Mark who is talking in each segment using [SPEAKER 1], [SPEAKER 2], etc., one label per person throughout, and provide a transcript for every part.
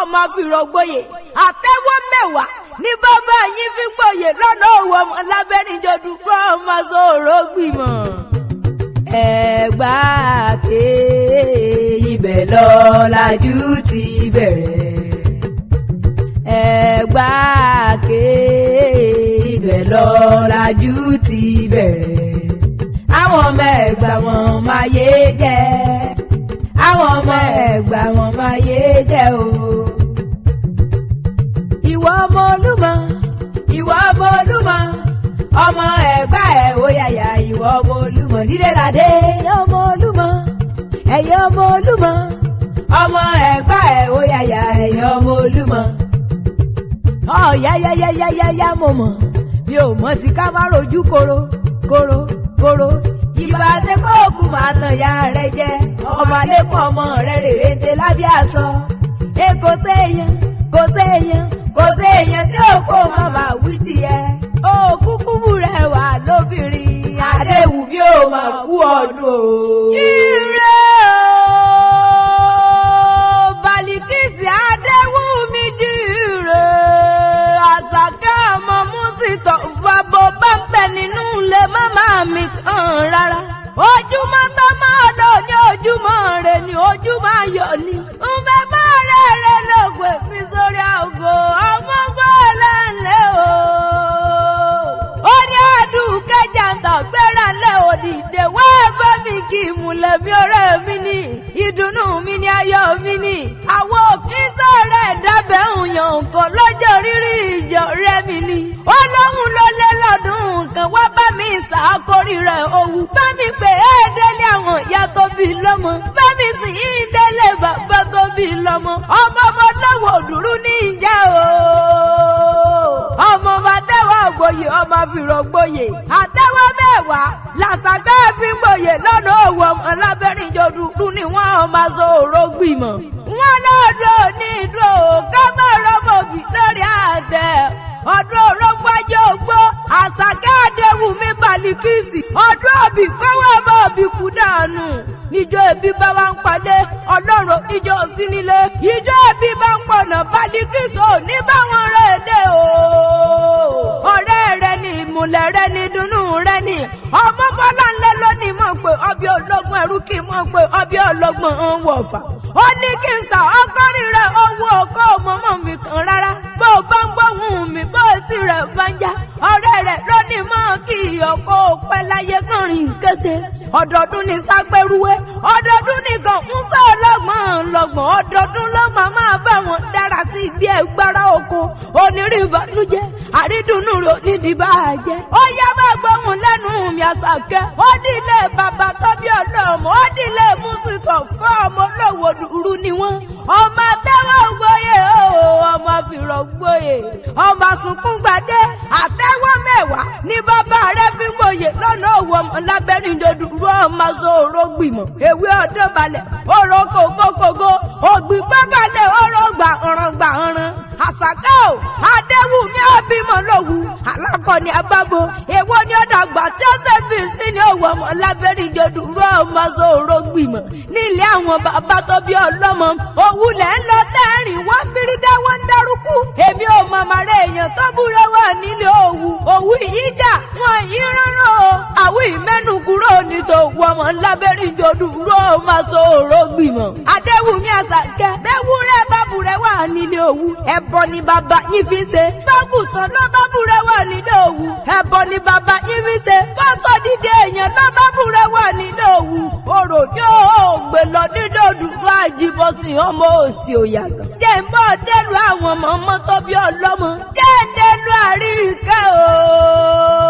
[SPEAKER 1] ọmọ fìrògboyè àtẹ́wọ́ mẹ́wàá ní bàbá yín fi gbòye lọ́nà òwò ọmọ lábẹ́rìndòdù kọ́ ọmọ sọ̀rọ̀ gbìmọ̀. Ẹ̀gbá ké ibẹ̀ lọ́làjú ti bẹ̀rẹ̀. Ẹ̀gbá ké ibẹ̀ lọ́làjú ti bẹ̀rẹ̀. Àwọn ọmọ Ẹ̀gbá wọn máa yé jẹ́. Àwọn ọmọ Ẹ̀gbá wọn máa yé jẹ́ o. Ìwọ ọmọ Olúmọ, ìwọ ọmọ Olúmọ, ọmọ Ẹ̀gbá ẹ̀ ó yàyà ìwọ ọmọ Olúmọ dídé ládé ọmọ Olúmọ, ẹ̀yẹ ọmọ Olúmọ, ọmọ Ẹ̀gbá ẹ̀ ó yàyà ẹ̀yẹ ọmọ Olúmọ. Yáyáyáyáyá mo mọ̀ mi ò mọ̀ ti ká má rojú koro koro koro. Ìbá ṣe pé òkú máa nà ya rẹ jẹ ọmọ alẹ́kùn ọmọ rẹ rèrè ń tẹ lábẹ́ aṣọ. Kò séèyàn kò séèyàn kò séèyàn tí òkú màmá wí tiẹ̀. Òkúkú rẹ̀ wà lóbìnrin Adéwùmí ò máa kú ọdún o. Ire o Bàlíkísì Adéwùmí jíire. Àṣàkẹ́ ọmọ Músítọ̀ fàbọ̀ bá ń bẹ nínú ilé màmá mi kan rárá. Ojúmọ́ tó máa lò ní ojúmọ́ rẹ̀ ní ojúmọ́ ayọ̀ ni. Ń bẹ máa rẹ̀ lọ́gbẹ̀ fi sórí àgọ́ ọmọ gbọ́dọ̀ ńlẹ̀ o. Ó ní àdúkẹ́ jàǹtà gbéra ńlẹ̀ òdìdè wá bá mi kí ìmùlẹ̀ mi ọ̀rẹ́ mi ní. Ìdùnnú mi ní ayọ̀ mi ní. Àwọn òkè sọ̀rọ̀ ẹ̀dábẹ̀ ń yan nǹkan lọ́jọ́ rírí ìjọ rẹ̀ mi ní. Ọlọ́run ló lé lọ́dún nǹkan wá bá mi ṣàkórí rẹ̀ òwú. Bá mi pè é délé àwọn ìyá tó bí lọ́mọ. Bá mi sì í délé bàbá tó bí lọ́mọ. Ọmọ lọ́wọ́ òdúrú ní ìjà o. Ọmọ àtẹ́wọ́ ògbóyè ọmọ fìrògboyè. Àtẹ́wọ́ mẹ́wàá làṣàkẹ́ fi ń gbòyè lọ́nà òwò ọmọ lábẹ́rìndòdù ni wọ́n máa sọ̀rọ̀ gbìmọ̀. Wọ́n lọ́dọ̀ ní ìdúró ká má rọ́mọ̀bì lórí àtẹ. Ọdún orógbó ajé ogbó Àṣàkẹ́ Adéwùmí Bàlíkísì. Ọdún òbí kọ́wọ́ bá òbí kú dànù. Níjọ́ ẹbí bá wá ń padé Ọlọ́run níjọ́ sí nílé. Ìjọ́ ẹbí bá ń pọ̀nà Bàlíkísì ò ní báwọn rẹ̀ dé o. Ọ̀rẹ́ rẹ̀ ni ìmùlẹ̀ rẹ̀ ni ìdùnnú rẹ̀ ni. Ọmọ Bọ́lá ńlẹ́ lónìí mọ̀ pé ọbẹ̀ ológun ẹrú kì í mọ̀ pé ọbẹ̀ ológun ń wọ̀fà. Ó ní kí n sà ọkọrin rẹ̀ owó ọkọ̀ mọ́mọ́ mi kan rárá. Bó o bá ń gbóhùn mi bó o ti rẹ̀ bá ń já. Ọ̀rẹ́ rẹ̀ lónìí mọ̀ kí ọkọ̀ pẹ́ láyé kọrin kése. Ọdọọdún ni ságbẹ́rúwé. Ọdọọdún nìkan ń sọ lọ́gbọ̀n. Ọdọọdún ló máa bá wọn dára sí ibi ẹgbẹ́ra oko. Onírìn ìbànújẹ́ àrídùnnú rẹ̀ ò ní di bàjẹ́. Ó yá bá gbóhùn lẹ́nu mi Àṣàkẹ́. Ó dílé bàbá tó bí ọlọ́mọ. Ó dílé Músítọ̀ fún ọmọ olówó dúró ni wọ́n. Ọmọ àtẹ́wọ́ gbóyè o. Ọmọ fìrògboyè. Ọmọ sunkún gbadé. Àtẹ́wọ́ mẹ́wàá ní bàbá rẹ̀ fi gbòyè lọ́nà òwò ọmọ lábẹ́rìndòdù ọmọ sọ̀rọ̀ gbìmọ̀. Ewé ọdún balẹ̀ ọ̀rọ̀ kòkókòkó. Ògbìn gbọ́kànlẹ̀ ọ̀rọ̀ gbà ọ̀ràn. Àṣàkẹ́ o Adéwùmí ọbímọ lòwú. Alákọ̀ọ́ni abábo. Èwo ni ó dàgbà tí ó ṣe fi sí ní òwò ọmọ lábẹ́rìndòdù ọmọ sọ̀rọ̀ gbìmọ̀. Nílé àwọn bàbá tó bí ọlọ́mọ. Òwú lẹ̀ ń lọ tẹ́rìn wọ́n fírí dá wọ́n ń darúkú. Èmi ò mọ̀mọ́ rẹ̀ èèyàn tó búra wà nílé òwú. Òwú ìyíjà wọn yìí rárá o. Àwí ìmẹ́nu kúrò ní tó wọ́mọ lábẹ́rìndòdù ọmọ sọ̀rọ̀ gbìmọ̀. Adéwùmí Àṣàkẹ́ bẹ́wúrẹ́ bábùrẹ́ wà nílé òwú. Ẹbọ ni bàbá yín fi ṣe. Bágùtàn ló bábùrẹ́ wà nílé òwú. Ẹbọ ni bàbá yín fi ṣe. Bọ́sọ̀ dídé èèyàn ló bábùrẹ́ wà nílé òwú. Orò yóò gbé lọ dídòdù fún àjíbọ̀sìn ọmọ òsì òyàgàn. Jẹ́ ń bọ̀ délù àwọn ọmọ tó bí ọlọ́mọ. Jẹ́ ń délù Àríkẹ́ o.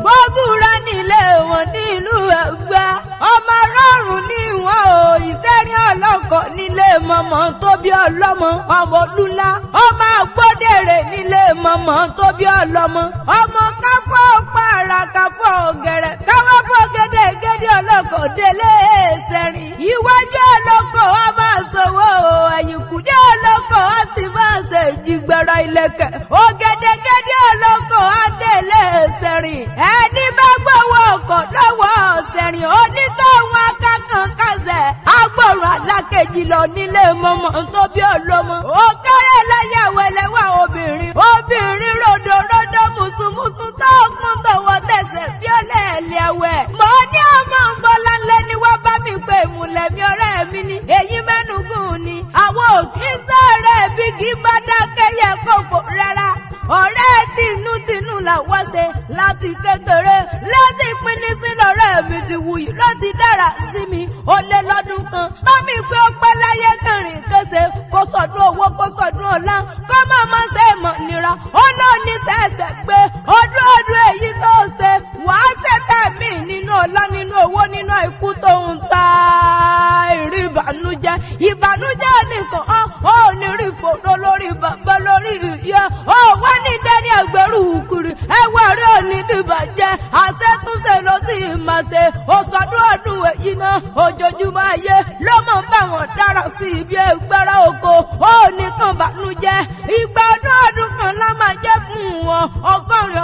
[SPEAKER 1] Gbógùnrà nílé wọn nílùú Ẹ̀gbá. Ọmọ rọrùn ní wọn o. Ìṣẹ́rin ọlọ́kọ̀ nílé mọ̀mọ́ tó bí ọlọ́mọ. Ọmọ Olúlá. Ọmọ Àgbọ́dẹ̀rẹ̀ nílé mọ̀mọ́ tó bí ọlọ́mọ. Ọmọ káfọ́ pààrà káfọ́ gẹ̀rẹ̀. Káwọ́ fọ́ gẹ́dẹ́gẹ́dẹ́ ọlọ́kọ̀ délé ẹ̀sẹ̀rin. Iwájú ọlọ́kọ̀ wa máa sọ̀wọ́ ẹ̀yìnkùdé ọlọ́kọ̀ wa sì máa ṣe ìjìgbẹ̀rọ ìlẹ̀kẹ̀. Ògèdègèdè ọlọ́kọ̀ á délé ẹ̀sẹ̀rin. Ẹni bá gbọ́wọ́ ọkọ̀ lọ́wọ́ ọ̀sẹ̀rin onítọ̀hún akákan kásẹ̀. Agbọ̀rún alákejì lọ nílé mọ̀mọ́ tó bí ọlọ́mọ. Ó ká ẹlẹ́yàwẹ̀lẹ́wà obìnrin ròdòròdò mùsùlùmùsù tó kún tọwọ́ tẹsẹ̀ bí ọlẹ́ẹ̀lẹ́ ẹ̀wẹ̀. mo ní ọmọ ń bọ́ lálẹ́ ni wọ́n bá mi pé ìmùlẹ̀mí ọ̀rẹ́ mi ni èyí mẹ́nugún ni àwọn òkè sọ̀rọ̀ bí kì í bá dákẹ́ yẹ kó fò rárá. ọ̀rẹ́ tinútinú làwọn ṣe láti kékeré láti pinni sí lọ́rẹ́ mi ti wuyì ló ti dára sí mi ó lé lọ́dún kan bá mi pé ó pẹ́ láyé kẹrin kése kó sọdún owó kó sọdún ọlá kó má má ṣe mọ̀ nira ó lọ ní sẹ̀sẹ̀ pé ọdún èyí tó ṣe wàá ṣẹ̀tẹ̀ mí nínú ọlá nínú owó nínú àìkú tó ń ta ìrí ìbànújẹ́ nìkan ó ní rí fòró lórí bàbá lórí ìyá ó wá ní dẹ́ni ẹgbẹ̀rún kiri ẹwà rí òní dìbàjẹ́ àṣetúnṣe ló sì máa ṣe òṣọdún ọdún èyí náà ojoojúmọ́ ayé ló mọ̀ báwọn dára sí ibi ẹgbẹ́rẹ́ oko ó nìkan bànújẹ́ ìgbà ọdún kan la máa jẹ́ fún wọn ọgọ́rin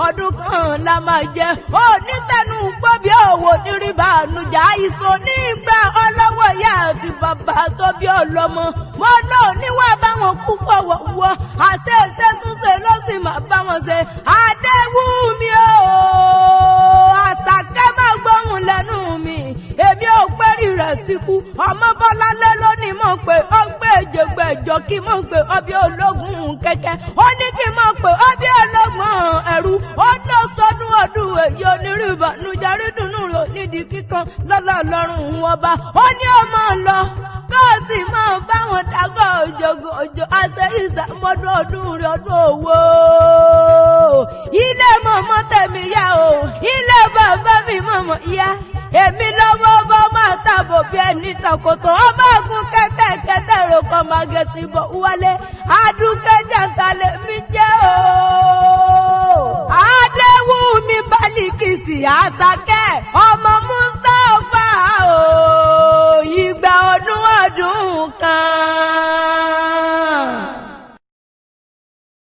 [SPEAKER 1] ọdún kan la máa jẹ́ ó ní tẹnu gbọ́ bí òwò nírí bànújẹ́ àìsàn nígbà ọlọ́wọ́ ìyá àti bàbá tó bí ọlọ́mọ mo náà níwọ̀n báwọn púpọ̀ wọ̀wọ́ àṣẹ ìṣẹ́túnṣe ló sì máa bá wọn ṣe Adéwùmí o Àṣàkẹ́ máa gbóhùn lẹ́nu mi èmi ò pẹ́rì rẹ̀ síkú ọmọ Bọ́láńlé lónìí mọ̀ pé ó gbé èjègbèjọ kí mọ̀ pé ọbẹ̀ ológun kẹ̀kẹ́ ó ní kí mọ̀ pé ọbẹ̀ ológun ẹ̀rú ó lọ sọdún ọdún èyí onírìbànújẹ́ rídùnnú rò nídìí kíkan lọ́lọ́run ọba ó ní ọmọ lọ kó o sì máa bá wọn dágọ́ òjòjò àṣẹ ìsàmọ́dún ọdún rẹ̀ ọdún owó. ilé mọ̀mọ́ tẹ̀mí yá o ilé bàbá mi mọ̀mọ́ yá èmi lọ́wọ́ bọ́ máa tàbọ̀ bí ẹni tọkọtọ̀ ọmọ ogun kẹ́tẹ́kẹ́tẹ́ rògbò máa gẹ̀ẹ́sì bọ̀ wálé adúgbò jàǹtàlẹ̀ mi jẹ́ o. Adéwùmí Bálíkìsì Àṣàkẹ́.